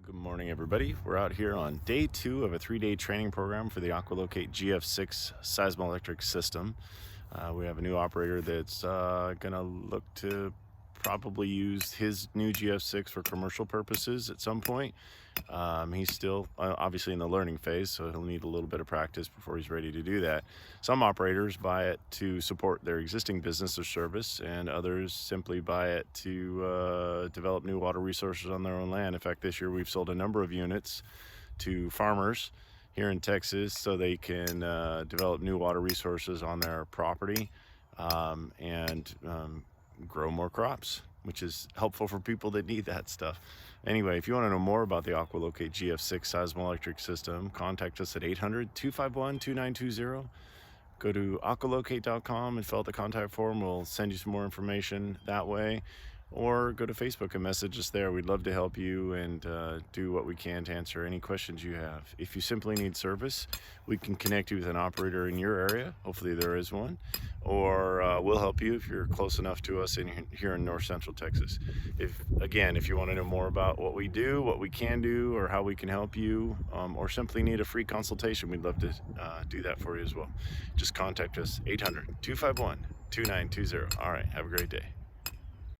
Good morning, everybody. We're out here on day 2 of a 3-day training program for the Aqualocate GF6 seismoelectric system. We have a new operator that's going to look to probably use his new GF6 for commercial purposes at some point. He's still obviously in the learning phase, so he'll need a little bit of practice before he's ready to do that. Some operators buy it to support their existing business or service, and others simply buy it to develop new water resources on their own land. In fact, this year we've sold a number of units to farmers here in Texas so they can develop new water resources on their property and grow more crops, which is helpful for people that need that stuff. Anyway, if you want to know more about the Aqualocate GF6 seismoelectric system, contact us at 800-251-2920. Go to aqualocate.com and fill out the contact form. We'll send you some more information that way. Or go to Facebook and message us there. We'd love to help you and do what we can to answer any questions you have. If you simply need service, we can connect you with an operator in your area. Hopefully there is one. Or we'll help you if you're close enough to us here in North Central Texas. If you want to know more about what we do, what we can do, or how we can help you, or simply need a free consultation, we'd love to do that for you as well. Just contact us, 800-251-2920. All right, have a great day.